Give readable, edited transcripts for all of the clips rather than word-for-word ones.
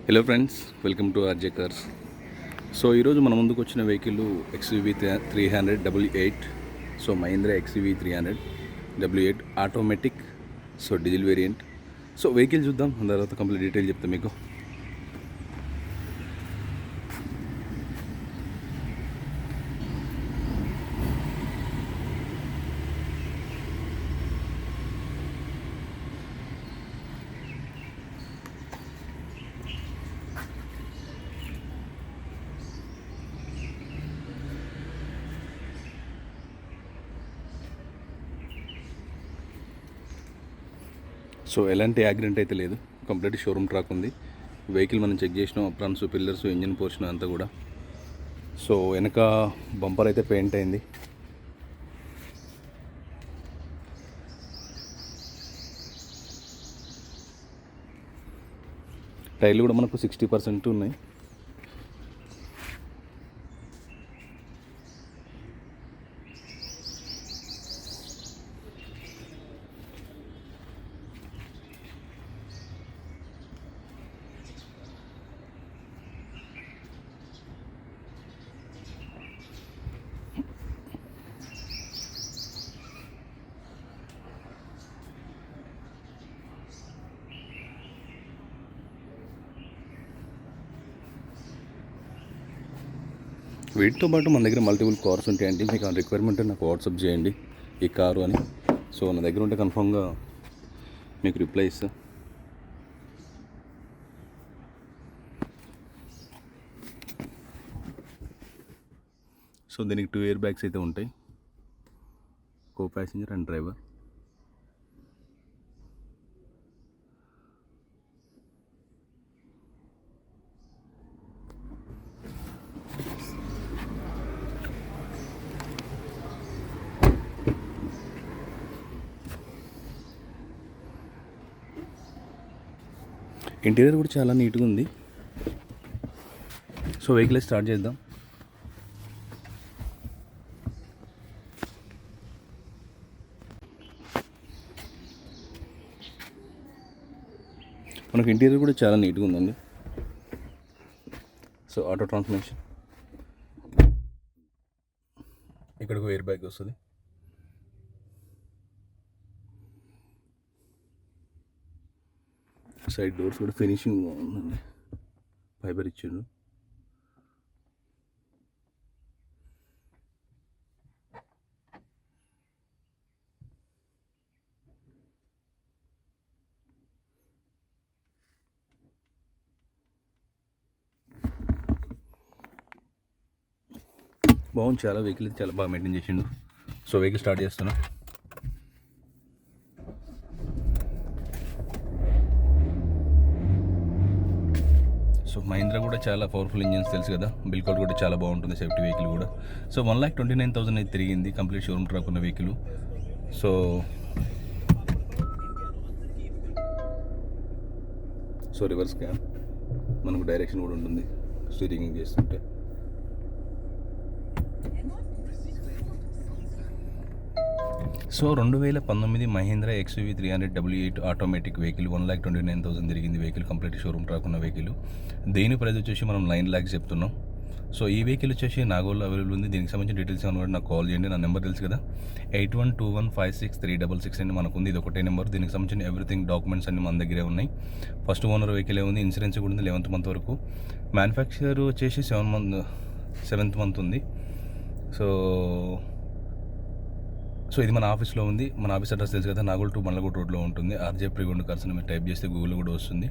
Hello friends, welcome to RJ cars. So ఈరోజు మన ముందుకు వచ్చిన vehicle XUV 300 so Mahindra XUV 300 automatic, so diesel variant. So vehicle చూద్దాం, దాని తర్వాత కంప్లీట్ డీటెయిల్ చెప్తాను మీకు. సో ఎలాంటి యాక్సిడెంట్ అయితే లేదు, కంప్లీట్ షోరూమ్ ట్రాక్ ఉంది. వెహికల్ మనం చెక్ చేసినాం, అప్రాన్స్, పిల్లర్స్, ఇంజిన్ పోర్షన్ అంతా కూడా. సో వెనక బంపర్ అయితే పెయింట్ అయింది. టైర్లు కూడా మనకు 60% ఉన్నాయి. వీటితో పాటు మన దగ్గర మల్టిపుల్ కార్స్ ఉంటాయండి. మీకు ఆ రిక్వైర్మెంట్ నాకు వాట్సాప్ చేయండి ఈ కారు అని. సో నా దగ్గర ఉంటే కన్ఫామ్గా మీకు రిప్లై ఇస్తా. సో దీనికి 2 ఎయిర్ బ్యాగ్స్ అయితే ఉంటాయి, co passenger and driver. Interior కూడా చాలా నీట్గా ఉంది. సో వెహికల్ స్టార్ట్ చేద్దాం. మనకు ఇంటీరియర్ కూడా చాలా నీట్గా ఉందండి. సో ఆటో ట్రాన్స్మిషన్, ఇక్కడికి ఎయిర్ బ్యాగ్ వస్తుంది. సైడ్ డోర్స్ కూడా ఫినిషింగ్ బాగుందండి, ఫైబర్ ఇచ్చిండు. బాగుంది, చాలా వెహికల్ అయితే చాలా బాగా మెయింటైన్ చేసిండు. సో వెహికల్ స్టార్ట్ చేస్తున్నా. సో మహీంద్రా కూడా చాలా పవర్ఫుల్ ఇంజిన్స్ తెలుసు కదా, బిల్కోట్ కూడా చాలా బాగుంటుంది, సేఫ్టీ వెహికల్ కూడా. సో 1,29,000 అయితే తిరిగింది, కంప్లీట్ షోరూమ్ ట్రాక్ ఉన్న వెహికల్. సో రివర్స్ క్యామ్, మనకు డైరెక్షన్ కూడా ఉంటుంది స్టీరింగ్ చేస్తుంటే. So 2019 Mahindra XUV 300 automatic vehicle, 1,29,000 తిరిగింది వెహికల్, కంప్లీట్ షోరూమ్ ట్రాక్ ఉన్న వెహికల్. దీని ప్రైస్ వచ్చేసి మనం 9 lakhs చెప్తున్నాం. సో ఈ వెహికల్ వచ్చేసి నాగోల్లో అవైలబుల్ ఉంది. దీనికి సంబంధించిన డీటెయిల్స్ ఏమన్నా నాకు కాల్ చేయండి. నా నెంబర్ తెలుసు కదా, 8121563666 అని మనకు ఉంది. ఇది ఒకటే నెంబర్. దీనికి సంబంధించిన ఎవ్రీథింగ్ డాక్యుమెంట్స్ అన్ని మన దగ్గరే ఉన్నాయి. ఫస్ట్ ఓనర్ వెహికల్ ఉంది, ఇన్సూరెన్స్ కూడా ఉంది 11th month వరకు. మ్యానుఫ్యాక్చర్ వచ్చేసి 7th month ఉంది. సో ఇది మన ఆఫీస్లో ఉంది. మన ఆఫీస్ అడ్రస్ తెలుసు కదా, నాగోల్ టు మల్లగూడ రోడ్లో ఉంటుంది. ఆర్జే ప్రిగొండ కార్స్ అని మీరు టైప్ చేస్తే గూగుల్లో కూడా వస్తుంది.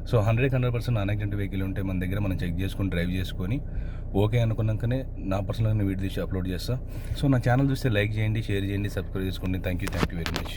సో 100% నాన్ యాక్సిడెంట్ వెహికల్ ఉంటే మన దగ్గర మనం చెక్ చేసుకొని డ్రైవ్ చేసుకొని ఓకే అనుకున్నాకనే నా పర్సనల్గా వీడియో తీసి అప్లోడ్ చేస్తాను. సో నా ఛానల్ చూస్తే లైక్ చేయండి, షేర్ చేయండి, సబ్స్క్రైబ్ చేసుకోండి. Thank you very much.